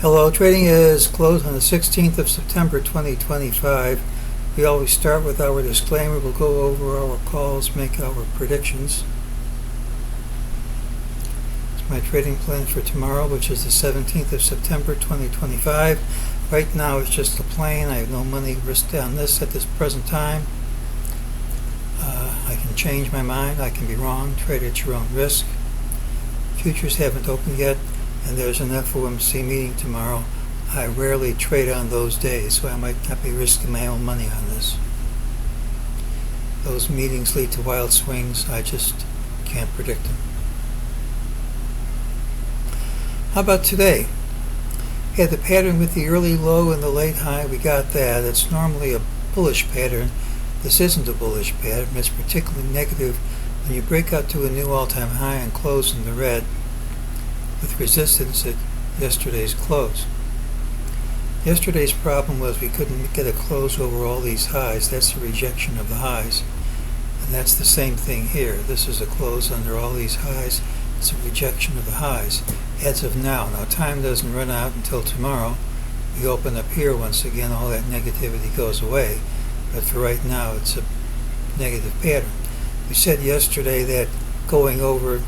Hello, trading is closed on the 16th of September 2025. We always start with our disclaimer. We'll go over our calls, make our predictions. It's my trading plan for tomorrow, which is the 17th of September 2025. Right now it's just a plan. I have no money risked on this at this present time. I can change my mind. I can be wrong. Trade at your own risk. Futures haven't opened yet, and there's an FOMC meeting tomorrow. I rarely trade on those days, so I might not be risking my own money on this. Those meetings lead to wild swings. I just can't predict them. How about today? Had the pattern with the early low and the late high. We got that. It's normally a bullish pattern. This isn't a bullish pattern. It's particularly negative when you break out to a new all-time high and close in the red with resistance at yesterday's close. Yesterday's problem was we couldn't get a close over all these highs. That's a rejection of the highs. And that's the same thing here. This is a close under all these highs. It's a rejection of the highs. As of now. Now time doesn't run out until tomorrow. We open up here once again, all that negativity goes away. But for right now, it's a negative pattern. We said yesterday that going over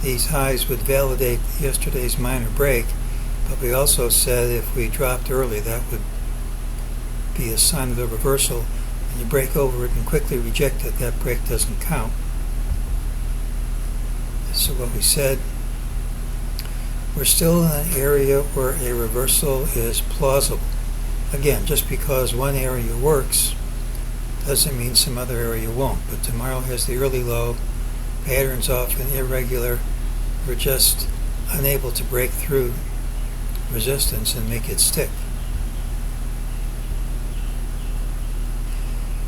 these highs would validate yesterday's minor break, but we also said if we dropped early, that would be a sign of the reversal. When you break over it and quickly reject it, that break doesn't count. So what we said, we're still in an area where a reversal is plausible. Again, just because one area works doesn't mean some other area won't. But tomorrow has the early low, patterns often irregular. We're just unable to break through resistance and make it stick.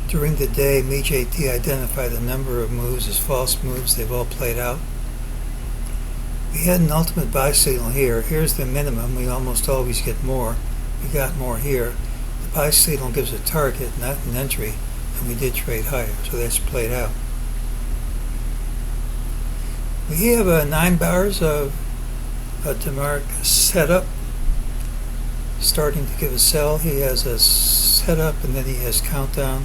During the day, MEJT identified a number of moves as false moves. They've all played out. We had an ultimate buy signal here. Here's the minimum. We almost always get more. We got more here. The buy signal gives a target, not an entry, and we did trade higher, so that's played out. We have 9 bars of a DeMark setup starting to give a sell. He has a setup and then he has countdown.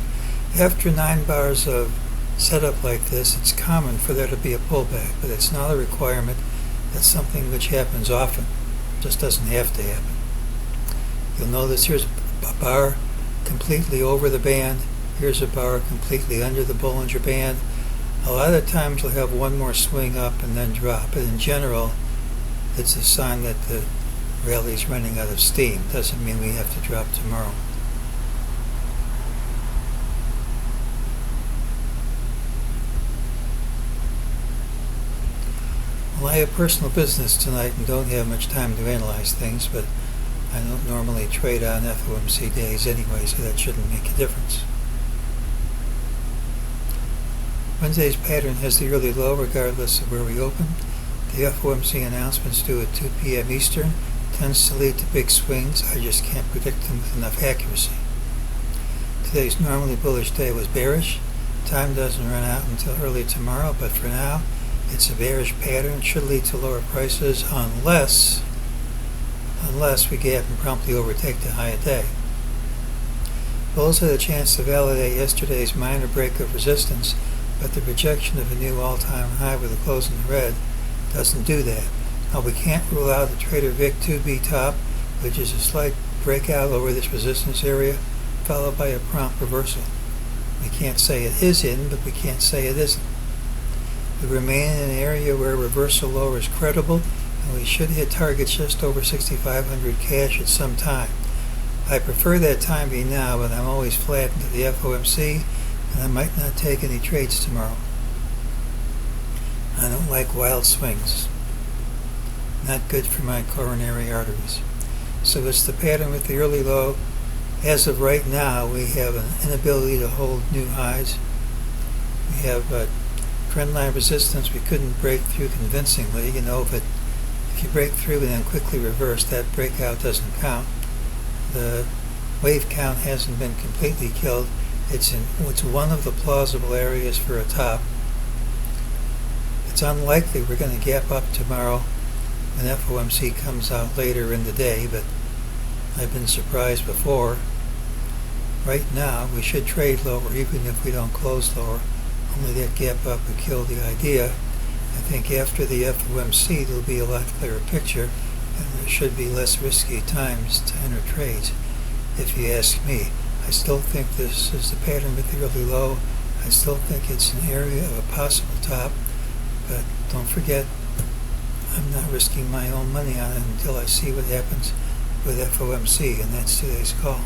After 9 bars of setup like this, it's common for there to be a pullback, but it's not a requirement. That's something which happens often. It just doesn't have to happen. You'll notice here's a bar completely over the band. Here's a bar completely under the Bollinger Band. A lot of times you'll have one more swing up and then drop. But in general, it's a sign that the rally's running out of steam. Doesn't mean we have to drop tomorrow. Well, I have personal business tonight and don't have much time to analyze things, but I don't normally trade on FOMC days anyway, so that shouldn't make a difference. Wednesday's pattern has the early low regardless of where we open. The FOMC announcements due at 2 p.m. Eastern tends to lead to big swings. I just can't predict them with enough accuracy. Today's normally bullish day was bearish. Time doesn't run out until early tomorrow, but for now, it's a bearish pattern. It should lead to lower prices unless we gap and promptly overtake the high of day. Bulls had a chance to validate yesterday's minor break of resistance, but the rejection of a new all-time high with a close in the red doesn't do that. Now we can't rule out the Trader Vic 2B top, which is a slight breakout over this resistance area, followed by a prompt reversal. We can't say it is in, but we can't say it isn't. We remain in an area where reversal lower is credible, and we should hit targets just over 6,500 cash at some time. I prefer that time be now, but I'm always flat into the FOMC, and I might not take any trades tomorrow. I don't like wild swings. Not good for my coronary arteries. So it's the pattern with the early low. As of right now, we have an inability to hold new highs. We have a trendline resistance we couldn't break through convincingly, but if you break through and then quickly reverse, that breakout doesn't count. The wave count hasn't been completely killed. It's one of the plausible areas for a top. It's unlikely we're going to gap up tomorrow when FOMC comes out later in the day, but I've been surprised before. Right now, we should trade lower even if we don't close lower. Only that gap up would kill the idea. I think after the FOMC, there'll be a lot clearer picture, and there should be less risky times to enter trades, if you ask me. I still think this is the pattern with the early low. I still think it's an area of a possible top, but don't forget, I'm not risking my own money on it until I see what happens with FOMC, and that's today's call.